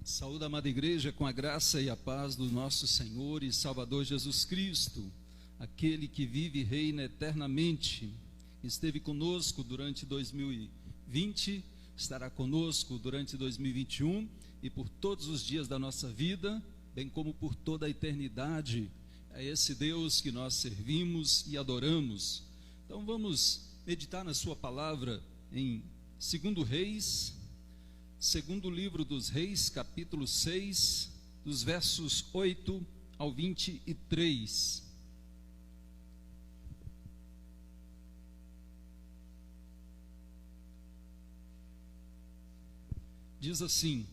Saúde, amada igreja, com a graça e a paz do nosso Senhor e Salvador Jesus Cristo, aquele que vive e reina eternamente. Esteve conosco durante 2020, estará conosco durante 2021 e por todos os dias da nossa vida, bem como por toda a eternidade. É esse Deus que nós servimos e adoramos. Então vamos meditar na sua palavra em 2 Reis, segundo livro dos Reis, capítulo 6, dos versos 8 ao 23. Diz assim: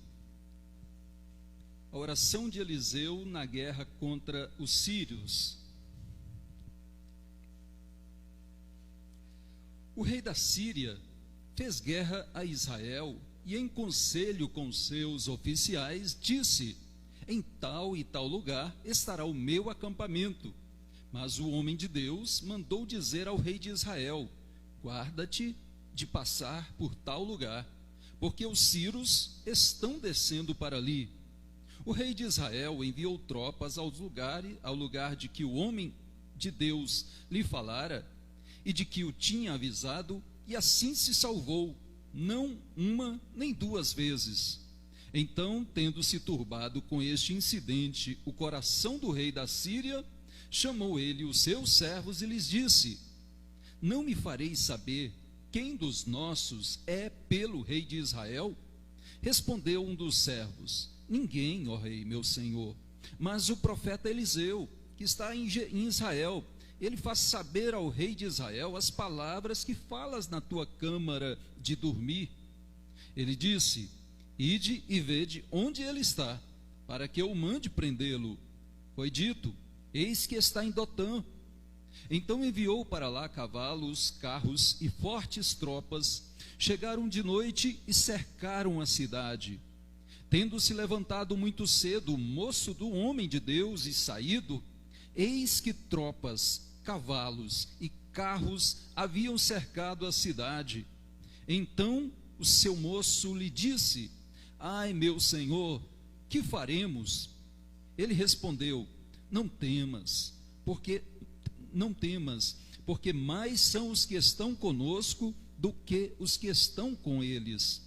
a oração de Eliseu na guerra contra os sírios. O rei da Síria fez guerra a Israel e, em conselho com seus oficiais, disse: em tal e tal lugar estará o meu acampamento. Mas o homem de Deus mandou dizer ao rei de Israel: guarda-te de passar por tal lugar, porque os sírios estão descendo para ali. O rei de Israel enviou tropas ao lugar de que o homem de Deus lhe falara e de que o tinha avisado, e assim se salvou, não uma nem duas vezes. Então, tendo-se turbado com este incidente o coração do rei da Síria, chamou ele os seus servos e lhes disse: não me fareis saber quem dos nossos é pelo rei de Israel? Respondeu um dos servos: ninguém, ó rei, meu senhor, mas o profeta Eliseu, que está em Israel. Ele faz saber ao rei de Israel as palavras que falas na tua câmara de dormir. Ele disse: ide e vede onde ele está, para que eu mande prendê-lo. Foi dito: eis que está em Dotã. Então enviou para lá cavalos, carros e fortes tropas. Chegaram de noite e cercaram a cidade. Tendo-se levantado muito cedo o moço do homem de Deus e saído, eis que tropas, cavalos e carros haviam cercado a cidade. Então o seu moço lhe disse: ai, meu senhor, que faremos? Ele respondeu: não temas, porque mais são os que estão conosco do que os que estão com eles.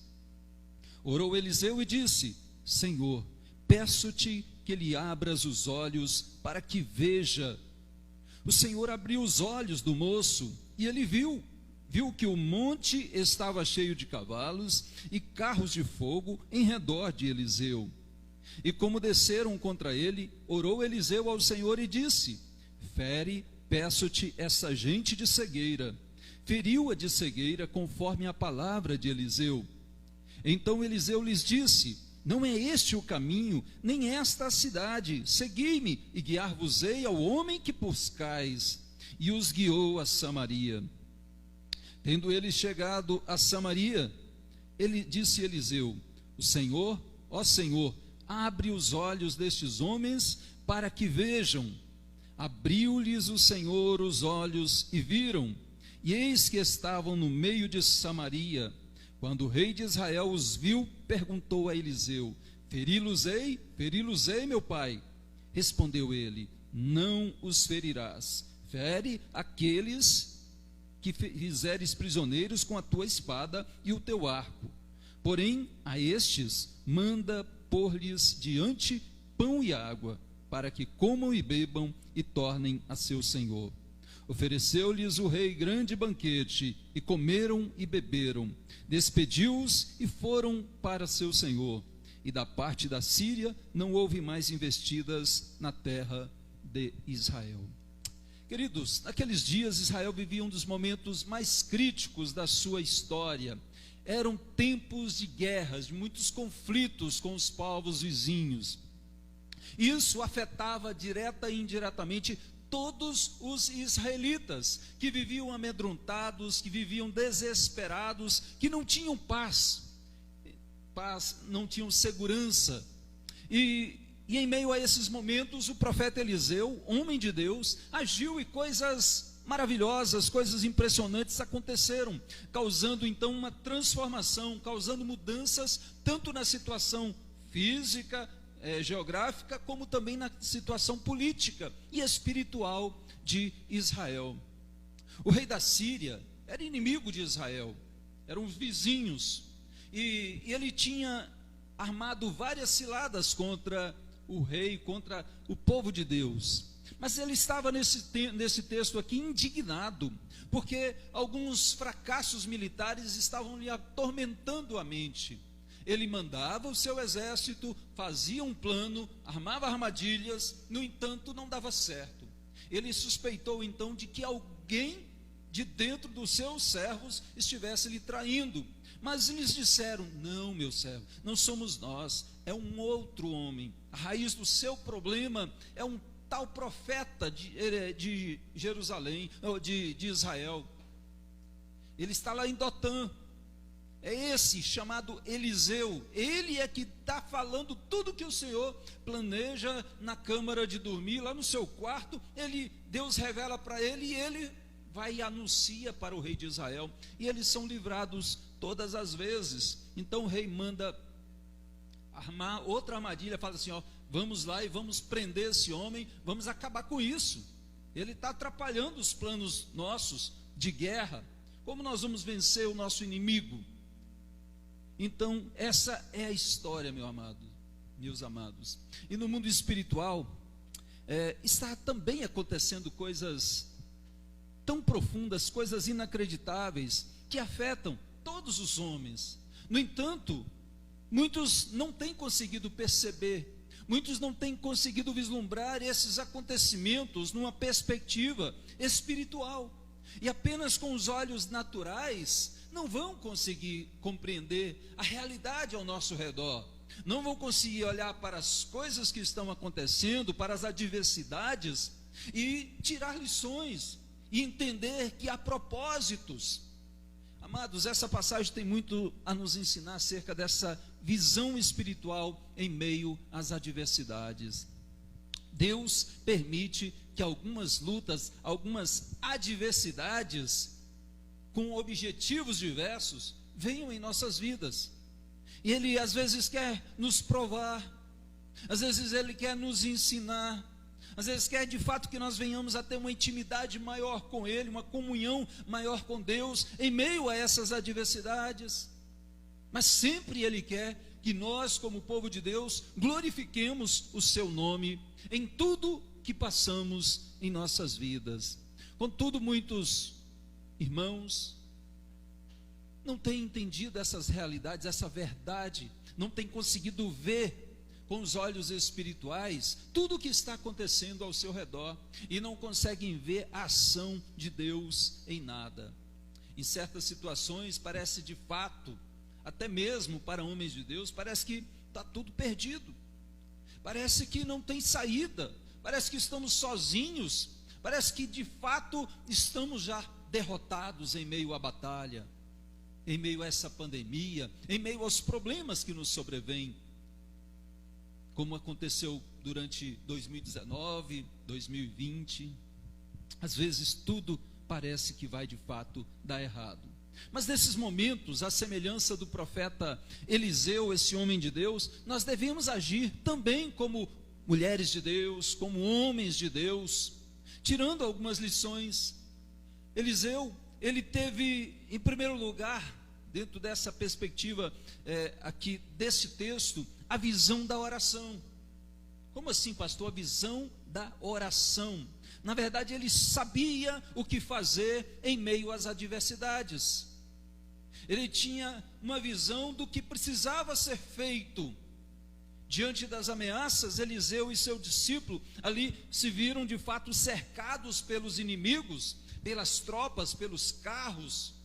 Orou Eliseu e disse: Senhor, peço-te que lhe abras os olhos para que veja. O Senhor abriu os olhos do moço e ele viu que o monte estava cheio de cavalos e carros de fogo em redor de Eliseu. E como desceram contra ele, orou Eliseu ao Senhor e disse: fere, peço-te, essa gente de cegueira. Feriu-a de cegueira conforme a palavra de Eliseu. Então Eliseu lhes disse: não é este o caminho, nem esta a cidade. Segui-me e guiar-vos-ei ao homem que buscais. E os guiou a Samaria. Tendo eles chegado a Samaria, ele disse Eliseu: o Senhor, ó Senhor, abre os olhos destes homens para que vejam. Abriu-lhes o Senhor os olhos e viram, e eis que estavam no meio de Samaria. Quando o rei de Israel os viu, perguntou a Eliseu: feri-los-ei, meu pai? Respondeu ele: não os ferirás. Fere aqueles que fizeres prisioneiros com a tua espada e o teu arco. Porém, a estes manda pôr-lhes diante pão e água, para que comam e bebam e tornem a seu senhor. Ofereceu-lhes o rei grande banquete, e comeram e beberam. Despediu-os e foram para seu senhor. E da parte da Síria não houve mais investidas na terra de Israel. Queridos, naqueles dias Israel vivia um dos momentos mais críticos da sua história. Eram tempos de guerras, de muitos conflitos com os povos vizinhos. Isso afetava direta e indiretamente todos os israelitas, que viviam amedrontados, que viviam desesperados, que não tinham paz, não tinham segurança. E em meio a esses momentos, o profeta Eliseu, homem de Deus, agiu, e coisas maravilhosas, coisas impressionantes aconteceram, causando então uma transformação, causando mudanças tanto na situação física, geográfica, como também na situação política e espiritual de Israel. O rei da Síria era inimigo de Israel, eram vizinhos, e ele tinha armado várias ciladas contra o rei, contra o povo de Deus. Mas ele estava nesse texto aqui indignado, porque alguns fracassos militares estavam lhe atormentando a mente. Ele mandava o seu exército, fazia um plano, armava armadilhas, no entanto não dava certo. Ele suspeitou então de que alguém de dentro dos seus servos estivesse lhe traindo. Mas eles disseram: não, meu servo, não somos nós, é um outro homem. A raiz do seu problema é um tal profeta de Jerusalém, de Israel. Ele está lá em Dotã. É esse chamado Eliseu. Ele é que está falando tudo que o Senhor planeja na câmara de dormir, lá no seu quarto. Deus revela para ele, e ele vai e anuncia para o rei de Israel, e eles são livrados todas as vezes. Então o rei manda armar outra armadilha, fala assim: vamos lá e vamos prender esse homem, vamos acabar com isso. Ele está atrapalhando os planos nossos de guerra. Como nós vamos vencer o nosso inimigo? Então essa é a história, meus amados. E no mundo espiritual está também acontecendo coisas tão profundas, coisas inacreditáveis, que afetam todos os homens. No entanto, muitos não têm conseguido perceber, muitos não têm conseguido vislumbrar esses acontecimentos numa perspectiva espiritual, e apenas com os olhos naturais não vão conseguir compreender a realidade ao nosso redor, não vão conseguir olhar para as coisas que estão acontecendo, para as adversidades, e tirar lições, e entender que há propósitos. Amados, essa passagem tem muito a nos ensinar acerca dessa visão espiritual em meio às adversidades. Deus permite que algumas lutas, algumas adversidades, com objetivos diversos, venham em nossas vidas. E Ele às vezes quer nos provar, às vezes Ele quer nos ensinar, às vezes quer de fato que nós venhamos a ter uma intimidade maior com Ele, uma comunhão maior com Deus, em meio a essas adversidades. Mas sempre Ele quer que nós, como povo de Deus, glorifiquemos o Seu nome em tudo que passamos em nossas vidas. Contudo, muitos irmãos não têm entendido essas realidades, essa verdade, não têm conseguido ver com os olhos espirituais tudo o que está acontecendo ao seu redor, e não conseguem ver a ação de Deus em nada. Em certas situações parece de fato, até mesmo para homens de Deus, parece que está tudo perdido, parece que não tem saída, parece que estamos sozinhos, parece que de fato estamos já derrotados em meio à batalha, em meio a essa pandemia, em meio aos problemas que nos sobrevêm, como aconteceu durante 2019, 2020, às vezes tudo parece que vai de fato dar errado. Mas nesses momentos, à semelhança do profeta Eliseu, esse homem de Deus, nós devemos agir também como mulheres de Deus, como homens de Deus, tirando algumas lições. Eliseu, ele teve, em primeiro lugar, dentro dessa perspectiva aqui desse texto, a visão da oração. Como assim, pastor? A visão da oração. Na verdade, ele sabia o que fazer em meio às adversidades. Ele tinha uma visão do que precisava ser feito. Diante das ameaças, Eliseu e seu discípulo ali se viram de fato cercados pelos inimigos, pelas tropas, pelos carros.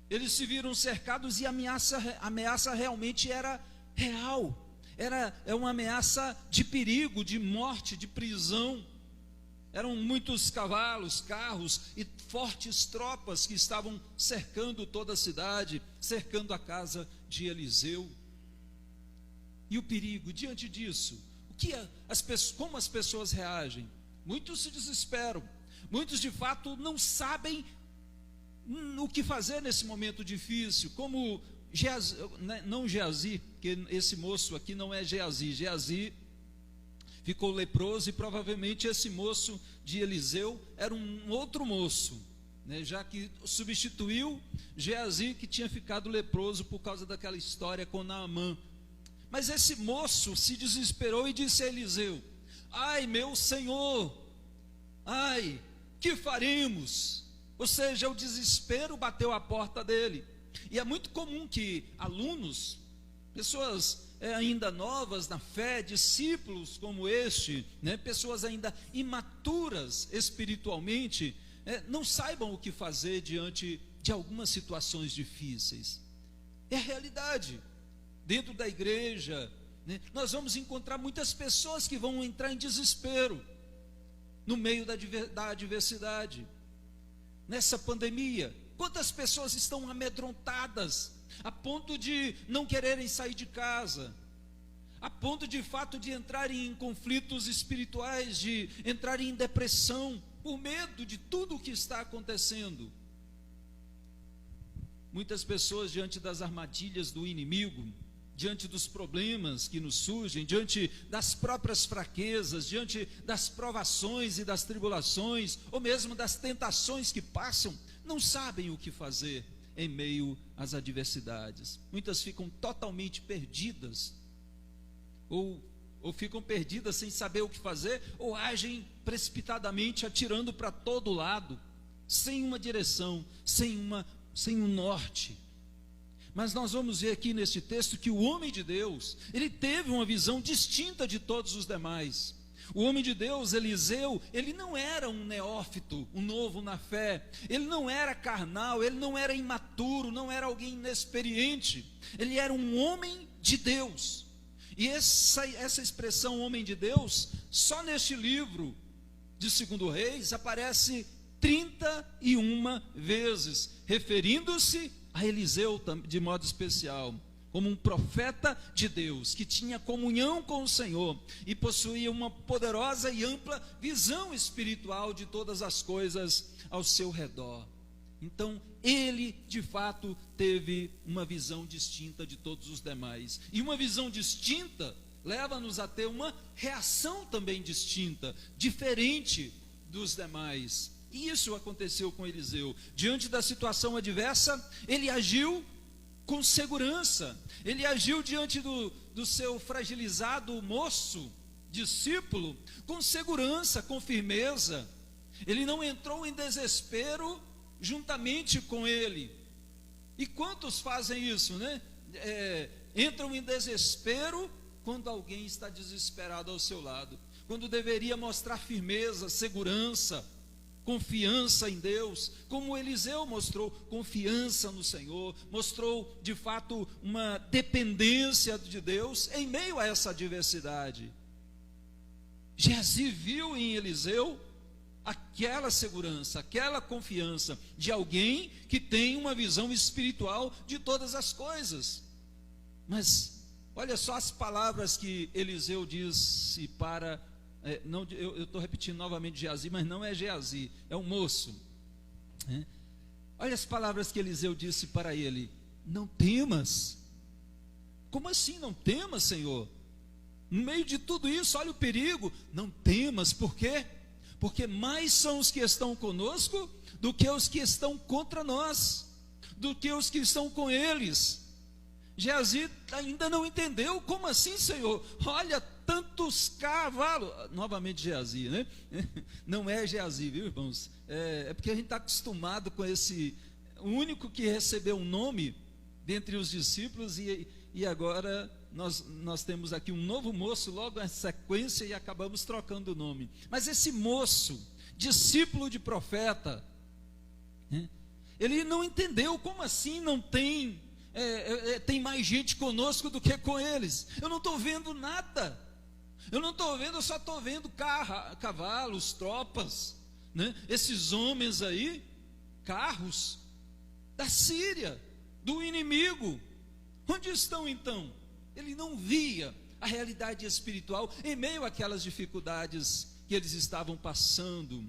Eles se viram cercados e a ameaça realmente era real. É uma ameaça de perigo, de morte, de prisão. Eram muitos cavalos, carros e fortes tropas que estavam cercando toda a cidade, cercando a casa de Eliseu. E o perigo, diante disso, como as pessoas reagem? Muitos se desesperam, muitos de fato não sabem o que fazer nesse momento difícil, como não Geazi, porque esse moço aqui não é Geazi. Geazi ficou leproso e provavelmente esse moço de Eliseu era um outro moço, né, já que substituiu Geazi, que tinha ficado leproso por causa daquela história com Naamã. Mas esse moço se desesperou e disse a Eliseu: ai, meu senhor, ai, que faremos? Ou seja, o desespero bateu a porta dele. E é muito comum que alunos, pessoas ainda novas na fé, discípulos como este, né, pessoas ainda imaturas espiritualmente, não saibam o que fazer diante de algumas situações difíceis. É a realidade. Dentro da igreja, né, nós vamos encontrar muitas pessoas que vão entrar em desespero no meio da adversidade. Nessa pandemia, quantas pessoas estão amedrontadas a ponto de não quererem sair de casa, a ponto de fato de entrarem em conflitos espirituais, de entrarem em depressão, por medo de tudo o que está acontecendo. Muitas pessoas diante das armadilhas do inimigo, diante dos problemas que nos surgem, diante das próprias fraquezas, diante das provações e das tribulações, ou mesmo das tentações que passam, não sabem o que fazer em meio às adversidades. Muitas ficam totalmente perdidas, ou ficam perdidas sem saber o que fazer, ou agem precipitadamente, atirando para todo lado, sem uma direção, sem um norte. Mas nós vamos ver aqui neste texto que o homem de Deus, ele teve uma visão distinta de todos os demais. O homem de Deus, Eliseu, ele não era um neófito, um novo na fé, ele não era carnal, ele não era imaturo, não era alguém inexperiente, ele era um homem de Deus. E essa expressão homem de Deus, só neste livro de 2 Reis, aparece 31 vezes, referindo-se a Eliseu de modo especial, como um profeta de Deus, que tinha comunhão com o Senhor, e possuía uma poderosa e ampla visão espiritual de todas as coisas ao seu redor. Então, ele de fato teve uma visão distinta de todos os demais, e uma visão distinta leva-nos a ter uma reação também distinta, diferente dos demais. E isso aconteceu com Eliseu. Diante da situação adversa, ele agiu com segurança, ele agiu diante do seu fragilizado moço, discípulo, com segurança, com firmeza. Ele não entrou em desespero juntamente com ele. E quantos fazem isso, né? Entram em desespero quando alguém está desesperado ao seu lado, quando deveria mostrar firmeza, segurança, confiança em Deus, como Eliseu mostrou confiança no Senhor, mostrou de fato uma dependência de Deus em meio a essa adversidade. Geazi viu em Eliseu aquela segurança, aquela confiança de alguém que tem uma visão espiritual de todas as coisas. Mas olha só as palavras que Eliseu disse para eu estou repetindo novamente Geazi, mas não é Geazi, é um moço. Olha as palavras que Eliseu disse para ele: não temas. Como assim não temas, Senhor? No meio de tudo isso, olha o perigo. Não temas, por quê? Porque mais são os que estão conosco do que os que estão contra nós, do que os que estão com eles. Geazi ainda não entendeu. Como assim, Senhor? Olha, tantos cavalos. Novamente Geazi, né? Não é Geazi, viu, irmãos? É porque a gente está acostumado com esse, o único que recebeu um nome dentre os discípulos, e agora nós temos aqui um novo moço logo na sequência e acabamos trocando o nome. Mas esse moço, discípulo de profeta, né? Ele não entendeu. Como assim não tem... tem mais gente conosco do que com eles? Eu não estou vendo nada, eu só estou vendo cavalos, tropas, né? Esses homens aí, carros da Síria, do inimigo. Onde estão então? Ele não via a realidade espiritual em meio àquelas dificuldades que eles estavam passando.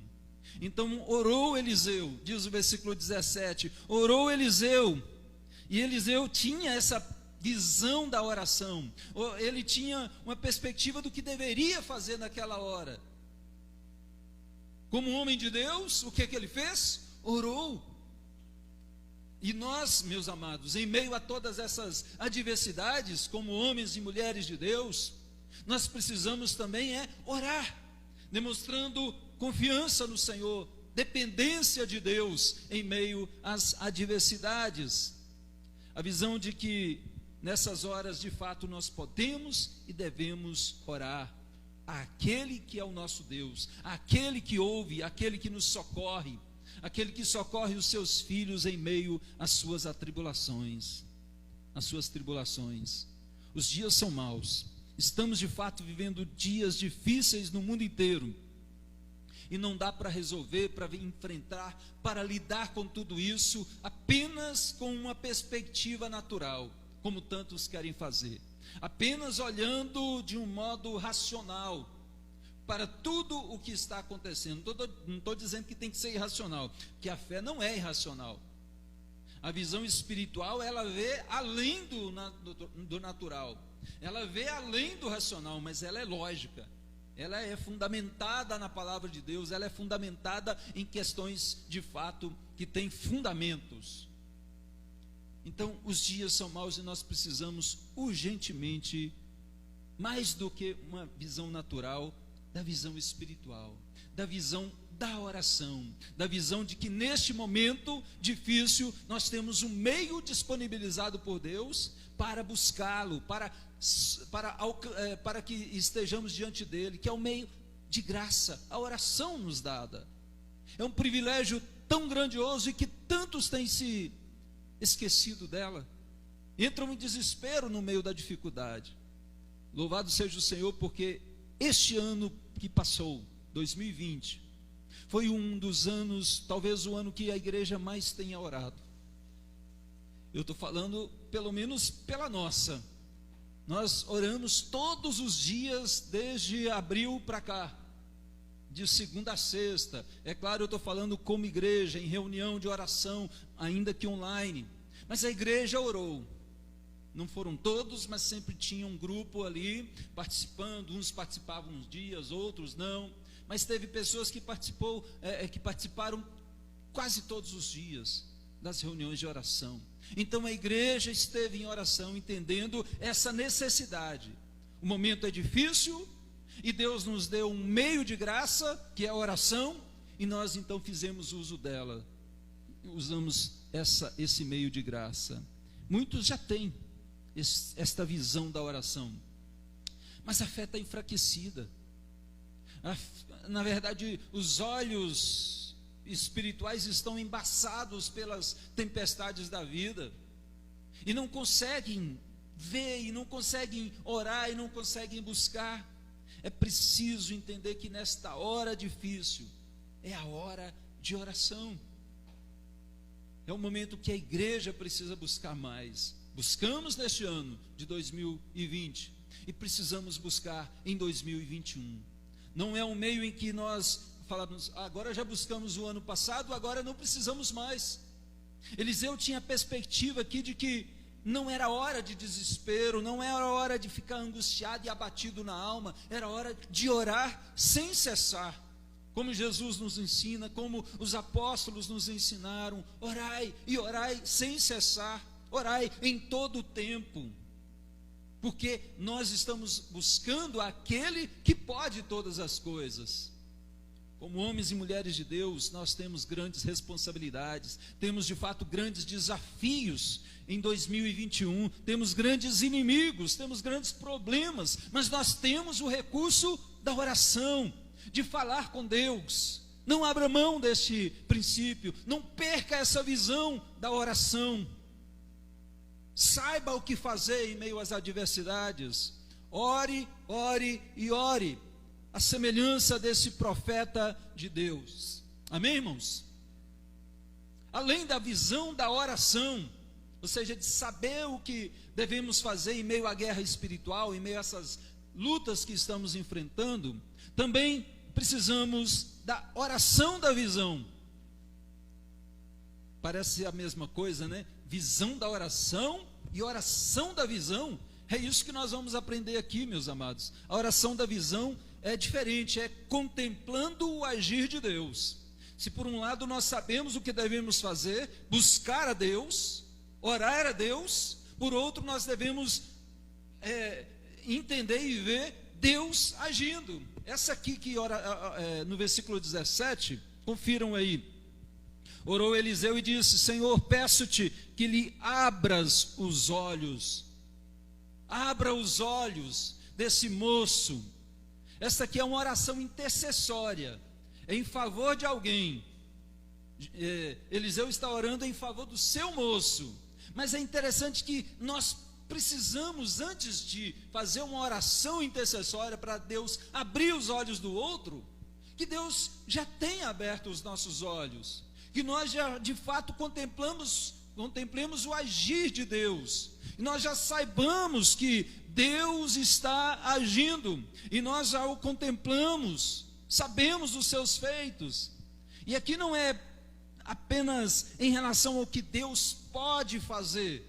Então orou Eliseu, diz o versículo 17, orou Eliseu, E Eliseu tinha essa visão da oração, ele tinha uma perspectiva do que deveria fazer naquela hora. Como homem de Deus, o que ele fez? Orou. E nós, meus amados, em meio a todas essas adversidades, como homens e mulheres de Deus, nós precisamos também orar, demonstrando confiança no Senhor, dependência de Deus em meio às adversidades. A visão de que nessas horas de fato nós podemos e devemos orar àquele que é o nosso Deus, àquele que ouve, àquele que nos socorre, aquele que socorre os seus filhos em meio às suas atribulações, às suas tribulações. Os dias são maus, estamos de fato vivendo dias difíceis no mundo inteiro, e não dá para resolver, para enfrentar, para lidar com tudo isso apenas com uma perspectiva natural, como tantos querem fazer, apenas olhando de um modo racional para tudo o que está acontecendo. Não estou dizendo que tem que ser irracional, porque a fé não é irracional. A visão espiritual, ela vê além do natural, ela vê além do racional, mas ela é lógica, ela é fundamentada na palavra de Deus, ela é fundamentada em questões de fato que têm fundamentos. Então, os dias são maus e nós precisamos urgentemente, mais do que uma visão natural, da visão espiritual, da visão da oração, da visão de que neste momento difícil nós temos um meio disponibilizado por Deus para buscá-lo, para que estejamos diante dele, que é o meio de graça, a oração nos dada. É um privilégio tão grandioso e que tantos têm se esquecido dela, entram em desespero no meio da dificuldade. Louvado seja o Senhor, porque este ano que passou, 2020, foi um dos anos, talvez o ano que a igreja mais tenha orado. Eu estou falando pelo menos pela nossa. Nós oramos todos os dias desde abril para cá, de segunda a sexta. É claro, eu estou falando como igreja, em reunião de oração, ainda que online, mas a igreja orou. Não foram todos, mas sempre tinha um grupo ali participando. Uns participavam uns dias, outros não, mas teve pessoas que participaram quase todos os dias das reuniões de oração. Então a igreja esteve em oração, entendendo essa necessidade. O momento é difícil e Deus nos deu um meio de graça, que é a oração, e nós então fizemos uso dela, usamos esse meio de graça. Muitos já têm esta visão da oração, mas a fé está enfraquecida. Na verdade, os olhos espirituais estão embaçados pelas tempestades da vida, e não conseguem ver, e não conseguem orar, e não conseguem buscar. É preciso entender que nesta hora difícil, é a hora de oração. É o momento que a igreja precisa buscar mais. Buscamos neste ano de 2020 e precisamos buscar em 2021. Não é um meio em que nós falamos, agora já buscamos o ano passado, agora não precisamos mais. Eliseu tinha a perspectiva aqui de que não era hora de desespero, não era hora de ficar angustiado e abatido na alma, era hora de orar sem cessar, como Jesus nos ensina, como os apóstolos nos ensinaram. Orai e orai sem cessar, orai em todo o tempo, porque nós estamos buscando aquele que pode todas as coisas. Como homens e mulheres de Deus, nós temos grandes responsabilidades, temos de fato grandes desafios em 2021, temos grandes inimigos, temos grandes problemas, mas nós temos o recurso da oração, de falar com Deus. Não abra mão deste princípio, não perca essa visão da oração. Saiba o que fazer em meio às adversidades. Ore, ore e ore, a semelhança desse profeta de Deus. Amém, irmãos? Além da visão da oração, ou seja, de saber o que devemos fazer em meio à guerra espiritual, em meio a essas lutas que estamos enfrentando, também precisamos da oração da visão. parece a mesma coisa, né? Visão da oração e oração da visão. É isso que nós vamos aprender aqui, meus amados. A oração da visão é diferente, é contemplando o agir de Deus. Se por um lado nós sabemos o que devemos fazer, buscar a Deus, orar a Deus, por outro nós devemos entender e ver Deus agindo. Essa aqui que no versículo 17, confiram aí. Orou Eliseu e disse: Senhor, peço-te que lhe abras os olhos. Abra os olhos desse moço. Essa aqui é uma oração intercessória, em favor de alguém. Eliseu está orando em favor do seu moço. Mas é interessante que nós precisamos, antes de fazer uma oração intercessória para Deus abrir os olhos do outro, que Deus já tenha aberto os nossos olhos, que nós já de fato contemplemos o agir de Deus, e nós já saibamos que Deus está agindo, e nós já o contemplamos, sabemos dos seus feitos. E aqui não é apenas em relação ao que Deus pode fazer.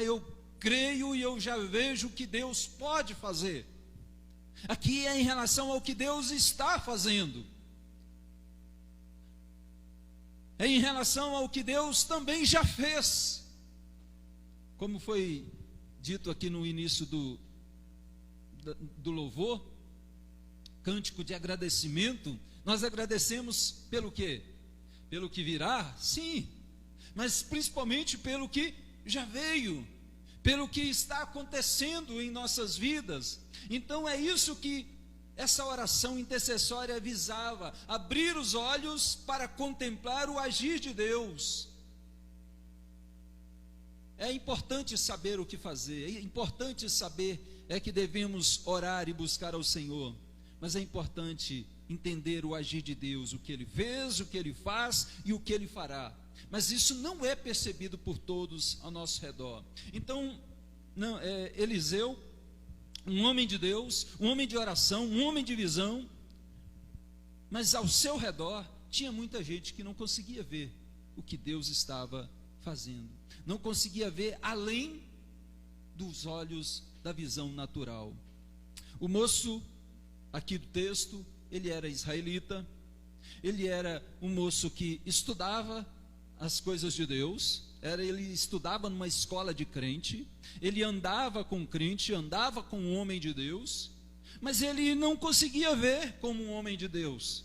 Eu creio e eu já vejo o que Deus pode fazer. Aqui é em relação ao que Deus está fazendo. É em relação ao que Deus também já fez. Como foi dito aqui no início do louvor, cântico de agradecimento, nós agradecemos pelo quê? Pelo que virá? Sim, mas principalmente pelo que já veio, pelo que está acontecendo em nossas vidas. Então é isso que essa oração intercessória visava: abrir os olhos para contemplar o agir de Deus. É importante saber o que fazer, é importante saber que devemos orar e buscar ao Senhor, mas é importante entender o agir de Deus, o que Ele fez, o que Ele faz e o que Ele fará. Mas isso não é percebido por todos ao nosso redor. Então, Eliseu, um homem de Deus, um homem de oração, um homem de visão, mas ao seu redor tinha muita gente que não conseguia ver o que Deus estava fazendo, não conseguia ver além dos olhos da visão natural. O moço aqui do texto, ele era israelita, ele era um moço que estudava as coisas de Deus, ele estudava numa escola de crente, ele andava com crente, andava com um homem de Deus, mas ele não conseguia ver como um homem de Deus,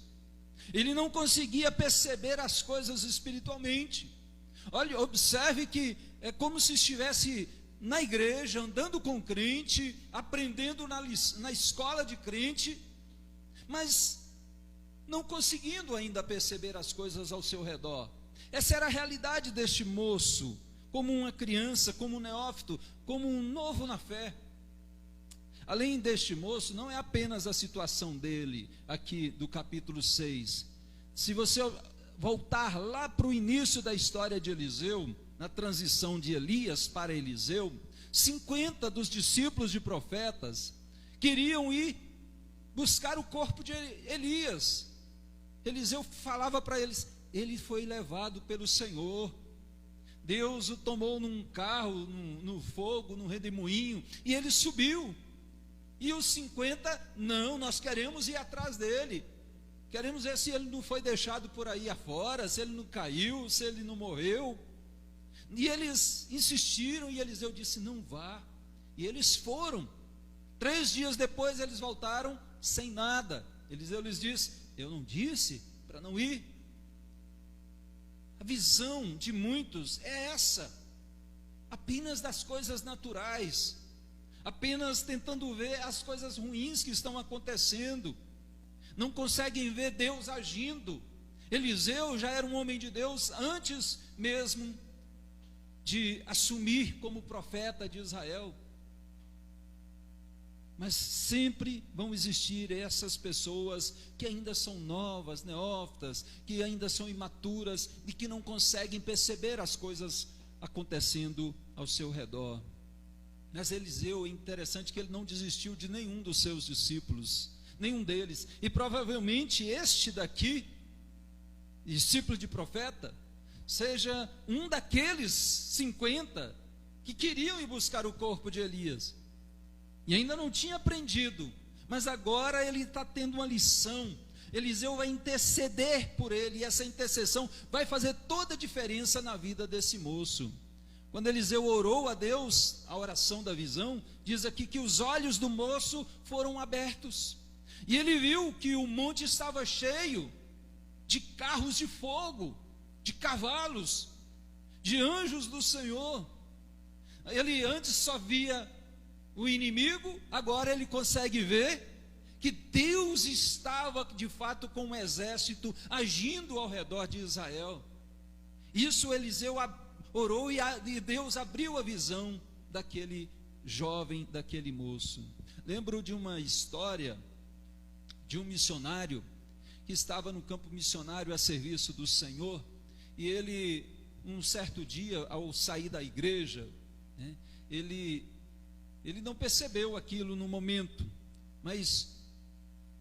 ele não conseguia perceber as coisas espiritualmente. Olha, observe que é como se estivesse na igreja, andando com crente, aprendendo na escola de crente, mas não conseguindo ainda perceber as coisas ao seu redor. Essa era a realidade deste moço, como uma criança, como um neófito, como um novo na fé. Além deste moço, não é apenas a situação dele, aqui do capítulo 6. Se você voltar lá para o início da história de Eliseu, na transição de Elias para Eliseu, 50 dos discípulos de profetas queriam ir buscar o corpo de Elias. Eliseu falava para eles: ele foi levado pelo Senhor, Deus o tomou num carro, no fogo, num redemoinho, e ele subiu. E os 50, não, nós queremos ir atrás dele, queremos ver se ele não foi deixado por aí afora, se ele não caiu, se ele não morreu. E eles insistiram, e Eliseu disse: não vá. E eles foram. 3 dias depois eles voltaram sem nada. Eliseu lhes disse: eu não disse para não ir? A visão de muitos é essa, apenas das coisas naturais, apenas tentando ver as coisas ruins que estão acontecendo, não conseguem ver Deus agindo. Eliseu já era um homem de Deus antes mesmo de assumir como profeta de Israel. Mas sempre vão existir essas pessoas que ainda são novas, neófitas, que ainda são imaturas e que não conseguem perceber as coisas acontecendo ao seu redor. Mas Eliseu, é interessante que ele não desistiu de nenhum dos seus discípulos, nenhum deles. E provavelmente este daqui, discípulo de profeta, seja um daqueles 50 que queriam ir buscar o corpo de Elias, e ainda não tinha aprendido, mas agora ele está tendo uma lição. Eliseu vai interceder por ele, e essa intercessão vai fazer toda a diferença na vida desse moço. Quando Eliseu orou a Deus, a oração da visão, diz aqui que os olhos do moço foram abertos, e ele viu que o monte estava cheio de carros de fogo, de cavalos, de anjos do Senhor. Ele antes só via o inimigo, agora ele consegue ver que Deus estava de fato com um exército agindo ao redor de Israel. Isso Eliseu orou, e Deus abriu a visão daquele jovem, daquele moço. Lembro de uma história de um missionário que estava no campo missionário a serviço do Senhor, e ele, um certo dia, ao sair da igreja, né, ele não percebeu aquilo no momento, mas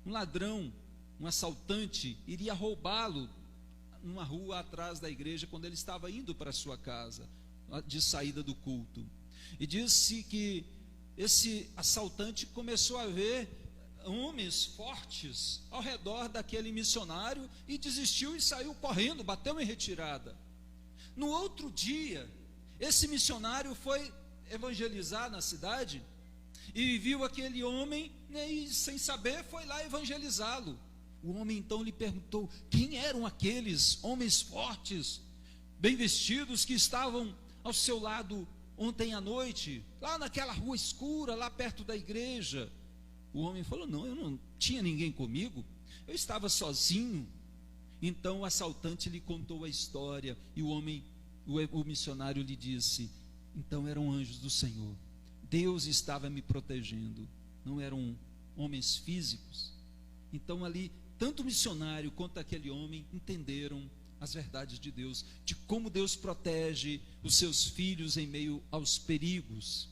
um ladrão, um assaltante, iria roubá-lo numa rua atrás da igreja, quando ele estava indo para a sua casa, de saída do culto. E disse que esse assaltante começou a ver homens fortes ao redor daquele missionário, e desistiu e saiu correndo, bateu em retirada. No outro dia, esse missionário foi evangelizar na cidade, e viu aquele homem, né, e sem saber foi lá evangelizá-lo. O homem então lhe perguntou quem eram aqueles homens fortes, bem vestidos, que estavam ao seu lado ontem à noite, lá naquela rua escura, lá perto da igreja. O homem falou: não, eu não tinha ninguém comigo, eu estava sozinho. Então o assaltante lhe contou a história, e o missionário lhe disse: então eram anjos do Senhor, Deus estava me protegendo, não eram homens físicos. Então ali, tanto o missionário quanto aquele homem entenderam as verdades de Deus, de como Deus protege os seus filhos em meio aos perigos.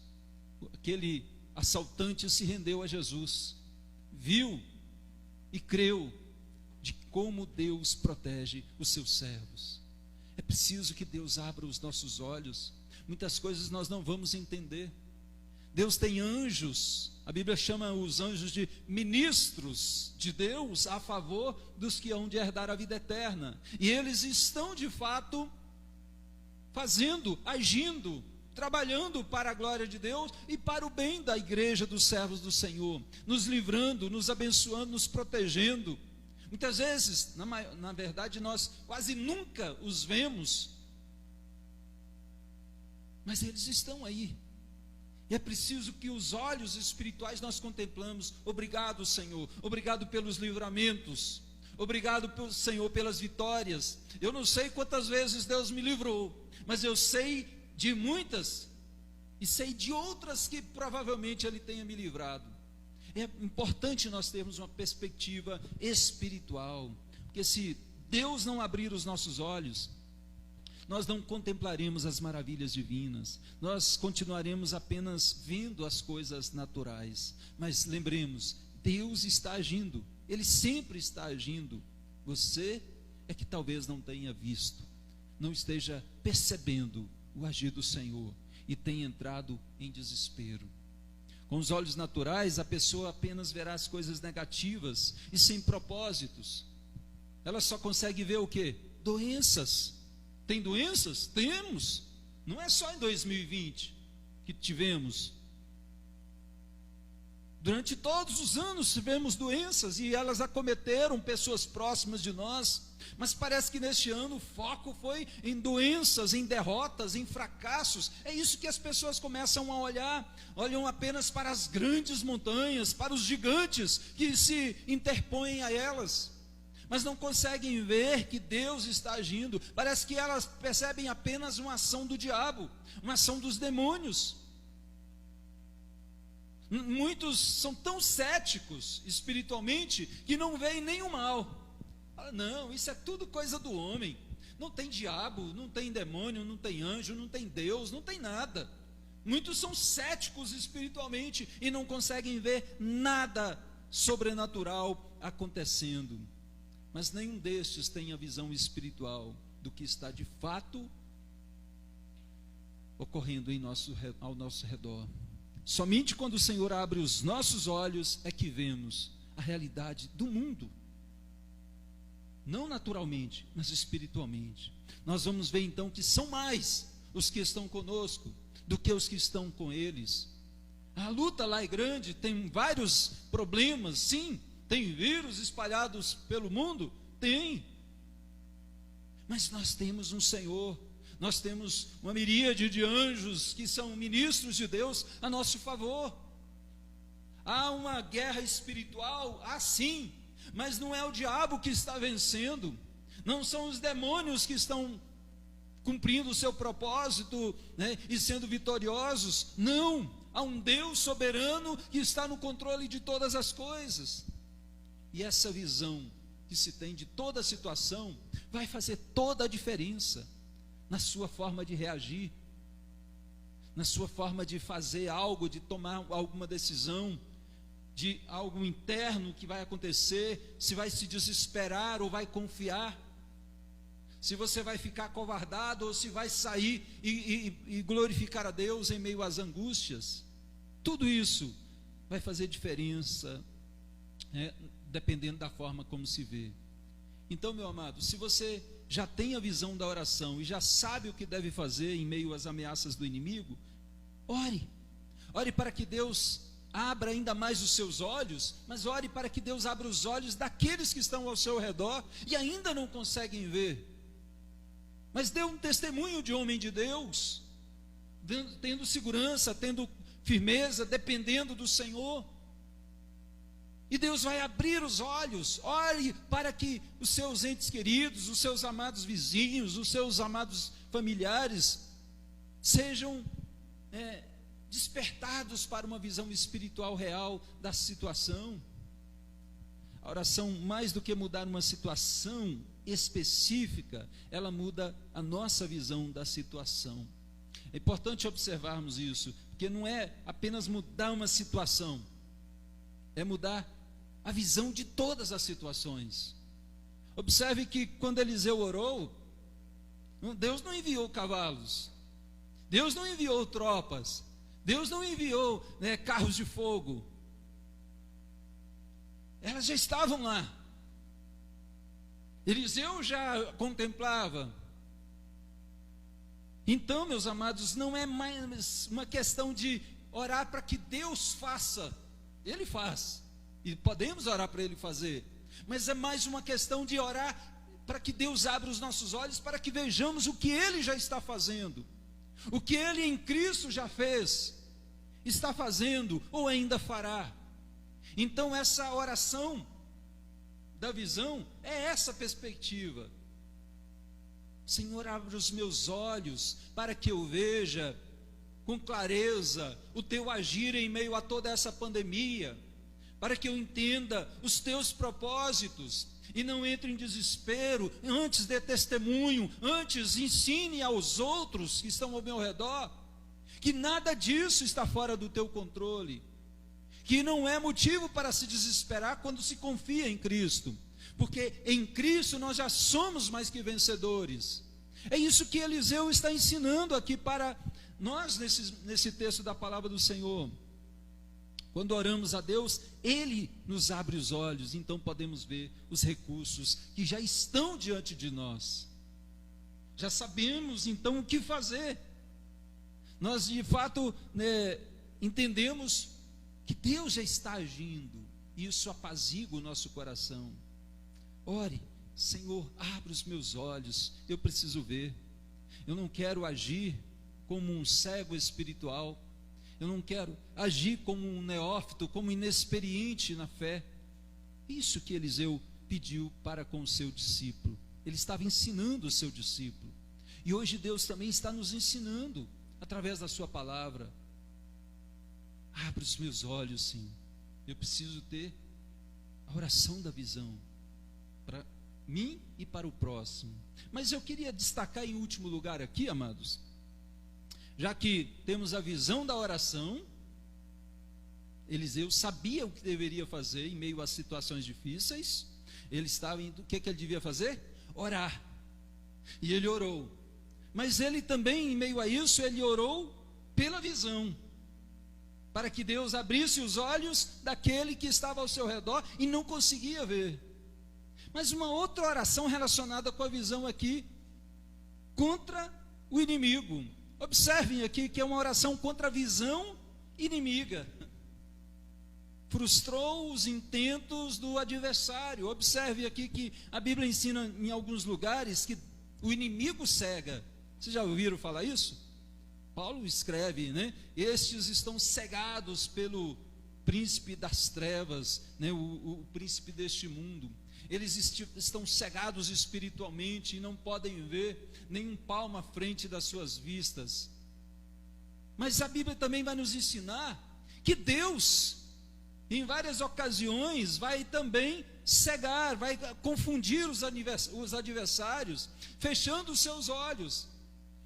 Aquele assaltante se rendeu a Jesus, viu e creu de como Deus protege os seus servos. É preciso que Deus abra os nossos olhos. Muitas coisas nós não vamos entender. Deus tem anjos, a Bíblia chama os anjos de ministros de Deus a favor dos que hão de herdar a vida eterna, e eles estão de fato fazendo, agindo, trabalhando para a glória de Deus e para o bem da igreja dos servos do Senhor, nos livrando, nos abençoando, nos protegendo. Muitas vezes, na verdade, nós quase nunca os vemos, mas eles estão aí. E é preciso que os olhos espirituais nós contemplamos. Obrigado, Senhor, obrigado pelos livramentos, obrigado, Senhor, pelas vitórias. Eu não sei quantas vezes Deus me livrou, mas eu sei de muitas, e sei de outras que provavelmente Ele tenha me livrado. É importante nós termos uma perspectiva espiritual, porque se Deus não abrir os nossos olhos, nós não contemplaremos as maravilhas divinas, nós continuaremos apenas vendo as coisas naturais. Mas lembremos, Deus está agindo, Ele sempre está agindo. Você é que talvez não tenha visto, não esteja percebendo o agir do Senhor, e tenha entrado em desespero. Com os olhos naturais, a pessoa apenas verá as coisas negativas e sem propósitos. Ela só consegue ver o quê? Doenças. Tem doenças? Temos. Não é só em 2020 que tivemos. Durante todos os anos tivemos doenças, e elas acometeram pessoas próximas de nós. Mas parece que neste ano o foco foi em doenças, em derrotas, em fracassos. É isso que as pessoas começam a olhar. Olham apenas para as grandes montanhas, para os gigantes que se interpõem a elas, mas não conseguem ver que Deus está agindo. Parece que elas percebem apenas uma ação do diabo, uma ação dos demônios. Muitos são tão céticos espiritualmente que não veem nem o mal. Não, isso é tudo coisa do homem. Não tem diabo, não tem demônio, não tem anjo, não tem Deus, não tem nada. Muitos são céticos espiritualmente e não conseguem ver nada sobrenatural acontecendo. Mas nenhum destes tem a visão espiritual. do que está de fato ocorrendo ao nosso redor. Somente quando o Senhor abre os nossos olhos é que vemos a realidade do mundo. Não naturalmente, mas espiritualmente. Nós vamos ver então que são mais os que estão conosco do que os que estão com eles. A luta lá é grande, tem vários problemas, sim. Tem vírus espalhados pelo mundo? Tem. Mas nós temos um Senhor. Nós temos uma miríade de anjos que são ministros de Deus a nosso favor. Há uma guerra espiritual, sim, mas não é o diabo que está vencendo, não são os demônios que estão cumprindo o seu propósito, né, e sendo vitoriosos. Não, há um Deus soberano que está no controle de todas as coisas. E essa visão que se tem de toda a situação vai fazer toda a diferença na sua forma de reagir, na sua forma de fazer algo, de tomar alguma decisão, de algo interno que vai acontecer, se vai se desesperar ou vai confiar, se você vai ficar acovardado ou se vai sair e glorificar a Deus em meio às angústias. Tudo isso vai fazer diferença, dependendo da forma como se vê. Então, meu amado, se você já tem a visão da oração e já sabe o que deve fazer em meio às ameaças do inimigo, ore para que Deus abra ainda mais os seus olhos, mas ore para que Deus abra os olhos daqueles que estão ao seu redor e ainda não conseguem ver, mas dê um testemunho de homem de Deus, tendo segurança, tendo firmeza, dependendo do Senhor. E Deus vai abrir os olhos. Ore para que os seus entes queridos, os seus amados vizinhos, os seus amados familiares sejam despertados para uma visão espiritual real da situação. A oração, mais do que mudar uma situação específica, ela muda a nossa visão da situação. É importante observarmos isso, porque não é apenas mudar uma situação, é mudar a visão de todas as situações. Observe que quando Eliseu orou, Deus não enviou cavalos, Deus não enviou tropas, Deus não enviou carros de fogo. Elas já estavam lá. Eliseu já contemplava. Então, meus amados, não é mais uma questão de orar para que Deus faça. Ele faz, e podemos orar para Ele fazer, mas é mais uma questão de orar para que Deus abra os nossos olhos, para que vejamos o que Ele já está fazendo, o que Ele em Cristo já fez, está fazendo ou ainda fará. Então essa oração da visão é essa perspectiva. Senhor, abre os meus olhos para que eu veja com clareza o Teu agir em meio a toda essa pandemia, para que eu entenda os Teus propósitos e não entre em desespero. Antes dê testemunho, antes ensine aos outros que estão ao meu redor que nada disso está fora do Teu controle, que não é motivo para se desesperar quando se confia em Cristo, porque em Cristo nós já somos mais que vencedores. É isso que Eliseu está ensinando aqui para nós nesse texto da palavra do Senhor. Quando oramos a Deus, Ele nos abre os olhos, então podemos ver os recursos que já estão diante de nós. Já sabemos então o que fazer. Nós de fato entendemos que Deus já está agindo, e isso apazigua o nosso coração. Ore, Senhor, abre os meus olhos, eu preciso ver. Eu não quero agir como um cego espiritual, eu não quero agir como um neófito, como inexperiente na fé. Isso que Eliseu pediu para com o seu discípulo. Ele estava ensinando o seu discípulo, e hoje Deus também está nos ensinando através da sua palavra. Abre os meus olhos, sim. Eu preciso ter a oração da visão para mim e para o próximo. Mas eu queria destacar em último lugar aqui, amados, já que temos a visão da oração, Eliseu sabia o que deveria fazer em meio às situações difíceis. Ele estava indo, o que ele devia fazer? Orar. E ele orou. Mas ele também, em meio a isso, ele orou pela visão, para que Deus abrisse os olhos daquele que estava ao seu redor e não conseguia ver. Mas uma outra oração relacionada com a visão aqui, contra o inimigo. Observem aqui que é uma oração contra a visão inimiga. Frustrou os intentos do adversário. Observe aqui que a Bíblia ensina em alguns lugares que o inimigo cega. Vocês já ouviram falar isso? Paulo escreve, né? Estes estão cegados pelo príncipe das trevas, né? O príncipe deste mundo. Eles estão cegados espiritualmente e não podem ver nem um palmo à frente das suas vistas. Mas a Bíblia também vai nos ensinar que Deus, em várias ocasiões, vai também cegar, vai confundir os adversários, fechando os seus olhos.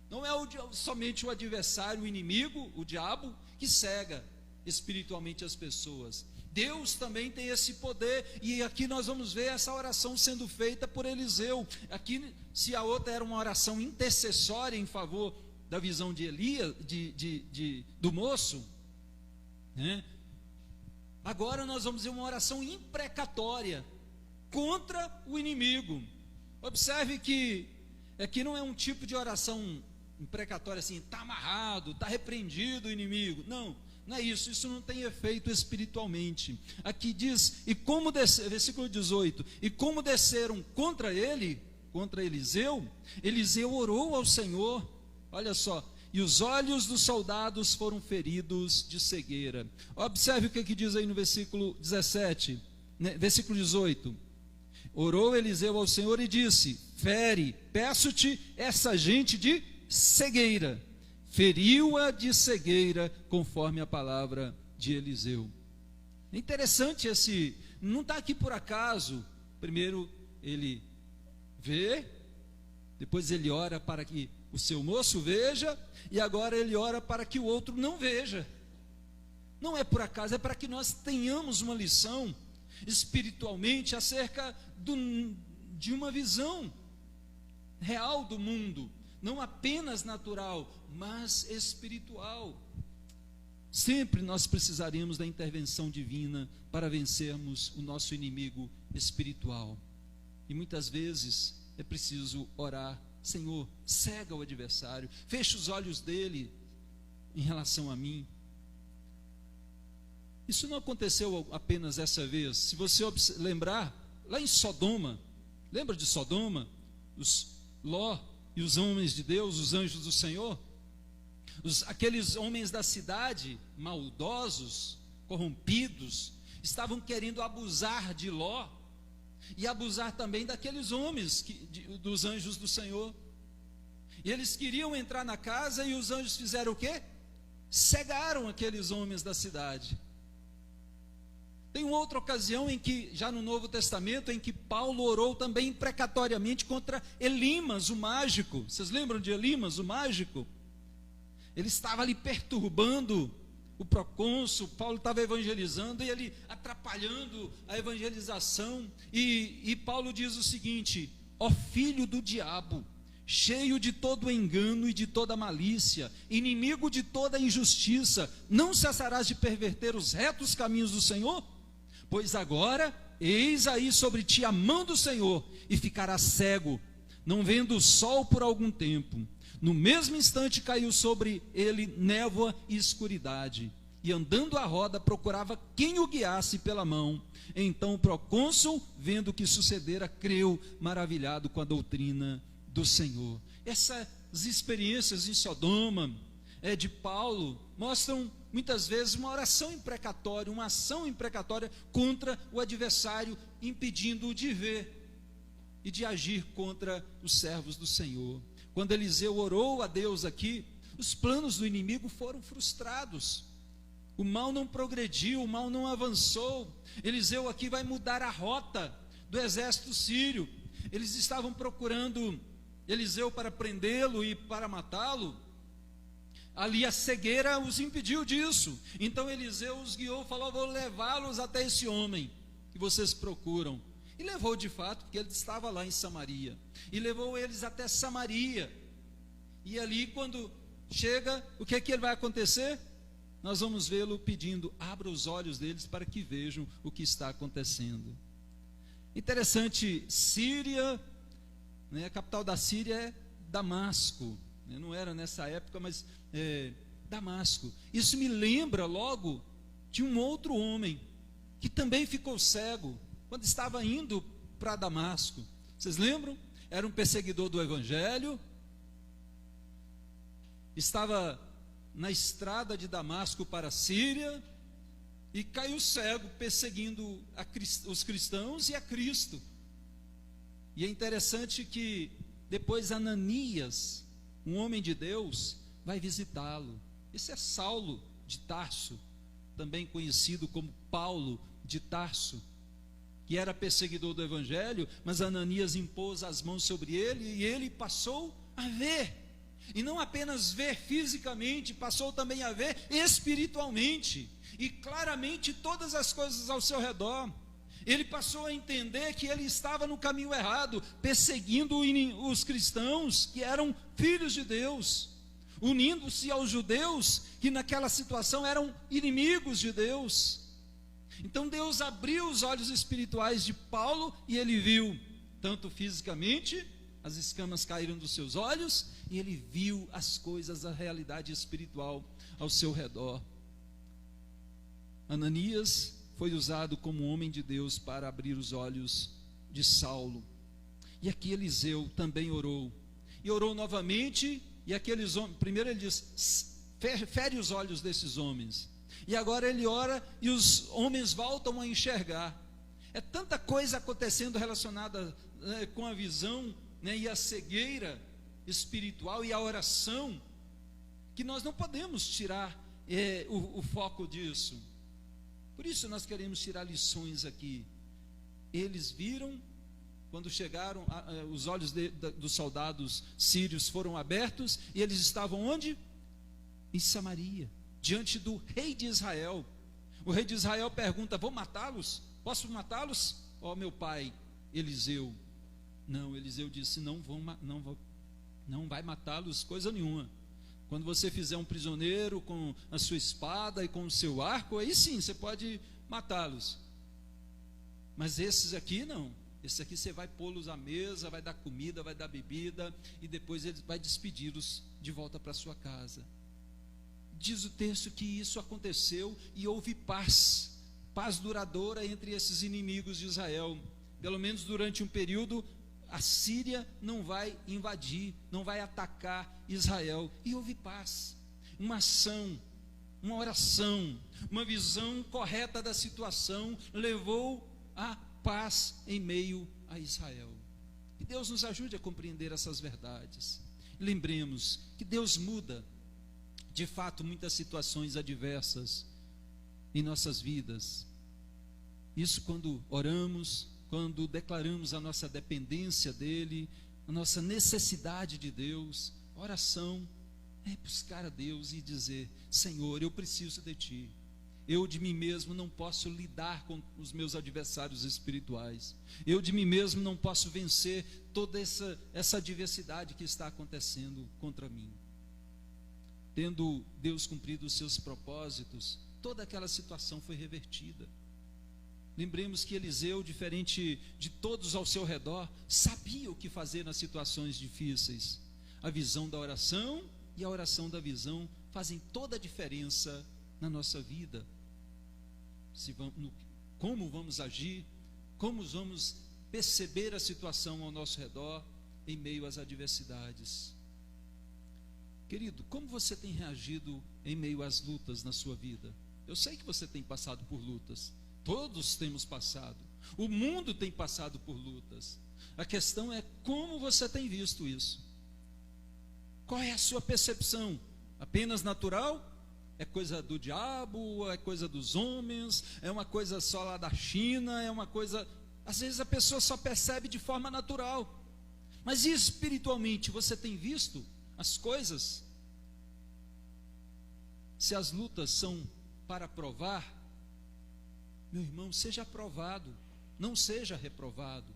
Não é somente o adversário, o inimigo, o diabo, que cega espiritualmente as pessoas. Deus também tem esse poder, e aqui nós vamos ver essa oração sendo feita por Eliseu. Aqui, se a outra era uma oração intercessória em favor da visão de Elias, do moço, né? Agora nós vamos ver uma oração imprecatória contra o inimigo. Observe que aqui não é um tipo de oração imprecatória assim, está amarrado, está repreendido o inimigo. Não é isso, isso não tem efeito espiritualmente. Aqui diz, versículo 18, e como desceram contra ele, contra Eliseu, Eliseu orou ao Senhor, olha só, e os olhos dos soldados foram feridos de cegueira. Observe o que diz aí no versículo 17, né, versículo 18. Orou Eliseu ao Senhor e disse, fere, peço-te essa gente de cegueira. Feriu-a de cegueira, conforme a palavra de Eliseu. É interessante não está aqui por acaso. Primeiro ele vê, depois ele ora para que o seu moço veja, e agora ele ora para que o outro não veja. Não é por acaso, é para que nós tenhamos uma lição espiritualmente acerca de uma visão real do mundo, não apenas natural, mas espiritual. Sempre nós precisaríamos da intervenção divina para vencermos o nosso inimigo espiritual. E muitas vezes é preciso orar, Senhor, cega o adversário, fecha os olhos dele em relação a mim. Isso não aconteceu apenas essa vez. Se você lembrar, lá em Sodoma, lembra de Sodoma? Ló e os homens de Deus, os anjos do Senhor, aqueles homens da cidade, maldosos, corrompidos, estavam querendo abusar de Ló, e abusar também daqueles homens, dos anjos do Senhor. E eles queriam entrar na casa, e os anjos fizeram o quê? Cegaram aqueles homens da cidade. Tem uma outra ocasião em que, já no Novo Testamento, em que Paulo orou também imprecatoriamente contra Elimas, o mágico. Vocês lembram de Elimas, o mágico? Ele estava ali perturbando o procônsul. Paulo estava evangelizando e ele atrapalhando a evangelização. E Paulo diz o seguinte: ó filho do diabo, cheio de todo engano e de toda malícia, inimigo de toda injustiça, não cessarás de perverter os retos caminhos do Senhor? Pois agora, eis aí sobre ti a mão do Senhor, e ficarás cego, não vendo o sol por algum tempo. No mesmo instante caiu sobre ele névoa e escuridade, e andando à roda procurava quem o guiasse pela mão. Então o procônsul, vendo o que sucedera, creu, maravilhado com a doutrina do Senhor. Essas experiências em Sodoma, de Paulo, mostram muitas vezes uma oração imprecatória, uma ação imprecatória contra o adversário, impedindo-o de ver e de agir contra os servos do Senhor. Quando Eliseu orou a Deus aqui, os planos do inimigo foram frustrados. O mal não progrediu, o mal não avançou. Eliseu aqui vai mudar a rota do exército sírio. Eles estavam procurando Eliseu para prendê-lo e para matá-lo. Ali a cegueira os impediu disso. Então Eliseu os guiou, falou: vou levá-los até esse homem que vocês procuram. E levou de fato, porque ele estava lá em Samaria. E levou eles até Samaria. E ali, quando chega, o que é que ele vai acontecer? Nós vamos vê-lo pedindo: abra os olhos deles para que vejam o que está acontecendo. Interessante, Síria, né, a capital da Síria é Damasco. Não era nessa época, mas Damasco. Isso me lembra logo de um outro homem que também ficou cego quando estava indo para Damasco. Vocês lembram? Era um perseguidor do evangelho, estava na estrada de Damasco para a Síria e caiu cego perseguindo os cristãos e a Cristo. E é interessante que depois Ananias, um homem de Deus, vai visitá-lo. Esse é Saulo de Tarso, também conhecido como Paulo de Tarso, que era perseguidor do evangelho, mas Ananias impôs as mãos sobre ele e ele passou a ver. E não apenas ver fisicamente, passou também a ver espiritualmente e claramente todas as coisas ao seu redor. Ele passou a entender que ele estava no caminho errado, perseguindo os cristãos que eram filhos de Deus, unindo-se aos judeus que naquela situação eram inimigos de Deus. Então Deus abriu os olhos espirituais de Paulo e ele viu, tanto fisicamente, as escamas caíram dos seus olhos, e ele viu as coisas, a realidade espiritual ao seu redor. Ananias foi usado como homem de Deus para abrir os olhos de Saulo. E aqui Eliseu também orou. E orou novamente, e aqueles homens, primeiro ele diz: fere os olhos desses homens. E agora ele ora e os homens voltam a enxergar. É tanta coisa acontecendo relacionada com a visão, né, e a cegueira espiritual e a oração, que nós não podemos tirar o foco disso. Por isso nós queremos tirar lições aqui. Eles viram, quando chegaram, os olhos dos soldados sírios foram abertos, e eles estavam onde? Em Samaria, diante do rei de Israel. O rei de Israel pergunta: vou matá-los? Posso matá-los? Ó meu pai Eliseu. Não, Eliseu disse: não vai matá-los coisa nenhuma. Quando você fizer um prisioneiro com a sua espada e com o seu arco, aí sim, você pode matá-los. Mas esses aqui não. Esses aqui você vai pô-los à mesa, vai dar comida, vai dar bebida, e depois ele vai despedi-los de volta para sua casa. Diz o texto que isso aconteceu e houve paz duradoura entre esses inimigos de Israel. Pelo menos durante um período, a Síria não vai invadir, não vai atacar Israel. E houve paz, uma ação, uma oração, uma visão correta da situação levou a paz em meio a Israel. Que Deus nos ajude a compreender essas verdades. Lembremos que Deus muda, de fato, muitas situações adversas em nossas vidas. Isso quando oramos, quando declaramos a nossa dependência dEle, a nossa necessidade de Deus. Oração é buscar a Deus e dizer: Senhor, eu preciso de Ti. Eu de mim mesmo não posso lidar com os meus adversários espirituais. Eu de mim mesmo não posso vencer toda essa adversidade que está acontecendo contra mim. Tendo Deus cumprido os seus propósitos, toda aquela situação foi revertida. Lembremos que Eliseu, diferente de todos ao seu redor, sabia o que fazer nas situações difíceis. A visão da oração e a oração da visão fazem toda a diferença na nossa vida. Como vamos agir, como vamos perceber a situação ao nosso redor em meio às adversidades. Querido, como você tem reagido em meio às lutas na sua vida? Eu sei que você tem passado por lutas. Todos temos passado. O mundo tem passado por lutas. A questão é como você tem visto isso. Qual é a sua percepção? Apenas natural? É coisa do diabo? É coisa dos homens? É uma coisa só lá da China? É uma coisa... Às vezes a pessoa só percebe de forma natural. Mas espiritualmente você tem visto as coisas? Se as lutas são para provar, meu irmão, seja aprovado. não seja reprovado.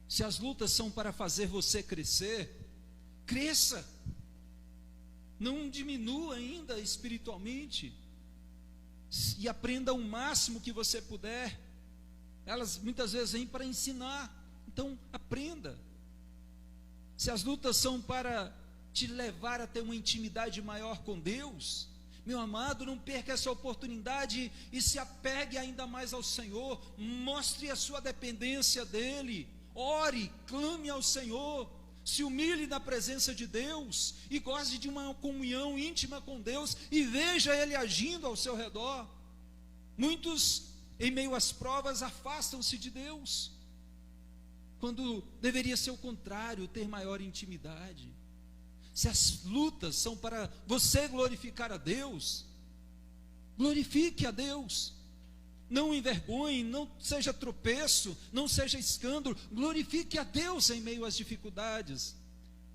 Se as lutas são para fazer você crescer, cresça. Não diminua ainda espiritualmente. E aprenda o máximo que você puder. Elas muitas vezes vêm para ensinar. Então, aprenda. Se as lutas são para te levar a ter uma intimidade maior com Deus, meu amado, não perca essa oportunidade e se apegue ainda mais ao Senhor. Mostre a sua dependência dEle. Ore, clame ao Senhor. Se humilhe na presença de Deus e goze de uma comunhão íntima com Deus e veja Ele agindo ao seu redor. Muitos, em meio às provas, afastam-se de Deus, quando deveria ser o contrário, ter maior intimidade. Se as lutas são para você glorificar a Deus, glorifique a Deus. Não envergonhe, não seja tropeço, não seja escândalo. Glorifique a Deus em meio às dificuldades.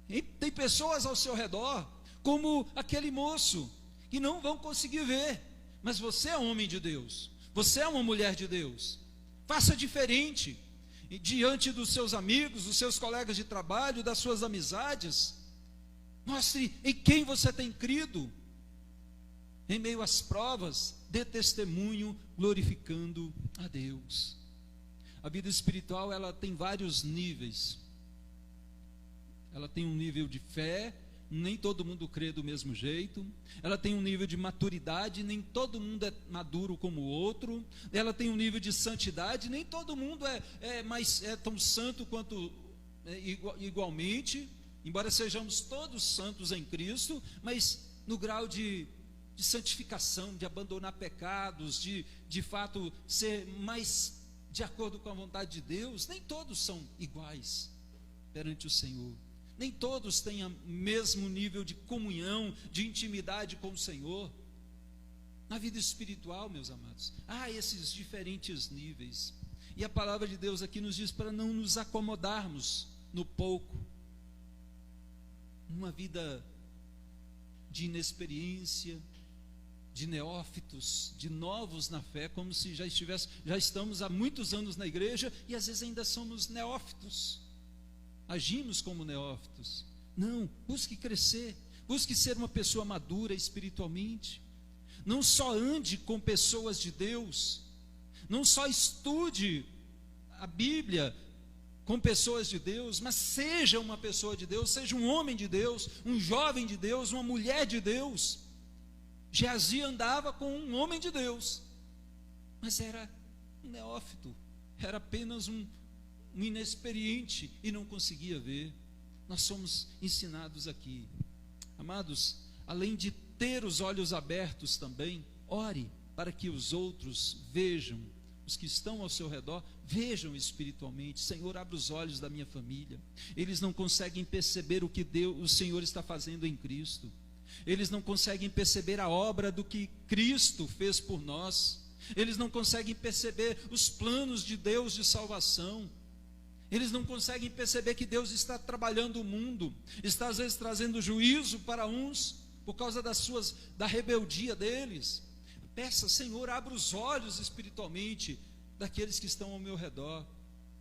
E tem pessoas ao seu redor, como aquele moço, que não vão conseguir ver. Mas você é homem de Deus, você é uma mulher de Deus. Faça diferente. E diante dos seus amigos, dos seus colegas de trabalho, das suas amizades, mostre em quem você tem crido. Em meio às provas, dê testemunho glorificando a Deus. A vida espiritual, ela tem vários níveis. Ela tem um nível de fé, nem todo mundo crê do mesmo jeito. Ela tem um nível de maturidade, nem todo mundo é maduro como o outro. Ela tem um nível de santidade, nem todo mundo é tão santo quanto igualmente, embora sejamos todos santos em Cristo, mas no grau de santificação, de abandonar pecados, de fato ser mais de acordo com a vontade de Deus, nem todos são iguais perante o Senhor. Nem todos têm o mesmo nível de comunhão, de intimidade com o Senhor. Na vida espiritual, meus amados, há esses diferentes níveis. E a palavra de Deus aqui nos diz para não nos acomodarmos no pouco. Uma vida de inexperiência, de neófitos, de novos na fé, como se já estamos há muitos anos na igreja e às vezes ainda somos neófitos. Agimos como neófitos. Não, busque crescer, busque ser uma pessoa madura espiritualmente. Não só ande com pessoas de Deus, não só estude a Bíblia com pessoas de Deus, mas seja uma pessoa de Deus, seja um homem de Deus, um jovem de Deus, uma mulher de Deus. Geazi andava com um homem de Deus, mas era um neófito, era apenas um inexperiente e não conseguia ver. Nós somos ensinados aqui, amados, além de ter os olhos abertos também, ore para que os outros vejam, os que estão ao seu redor vejam espiritualmente. Senhor, abre os olhos da minha família. Eles não conseguem perceber o que o Senhor está fazendo em Cristo. Eles não conseguem perceber a obra do que Cristo fez por nós. Eles não conseguem perceber os planos de Deus de salvação. Eles não conseguem perceber que Deus está trabalhando o mundo, está às vezes trazendo juízo para uns por causa da rebeldia deles. Peça, Senhor, abra os olhos espiritualmente daqueles que estão ao meu redor,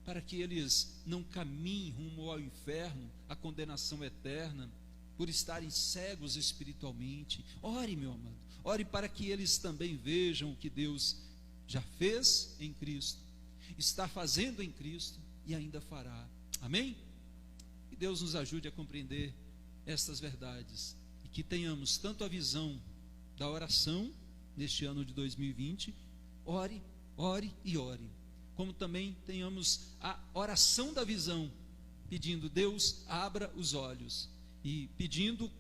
para que eles não caminhem rumo ao inferno, à condenação eterna, por estarem cegos espiritualmente. Ore, meu amado, ore para que eles também vejam o que Deus já fez em Cristo, está fazendo em Cristo e ainda fará. Amém? Que Deus nos ajude a compreender estas verdades e que tenhamos tanto a visão da oração neste ano de 2020, ore, ore e ore, como também tenhamos a oração da visão, pedindo: Deus, abra os olhos, e pedindo,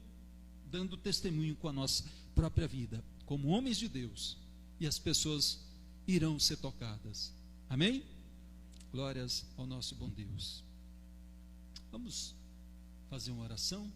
dando testemunho com a nossa própria vida, como homens de Deus, e as pessoas irão ser tocadas. Amém? Glórias ao nosso bom Deus. Vamos fazer uma oração.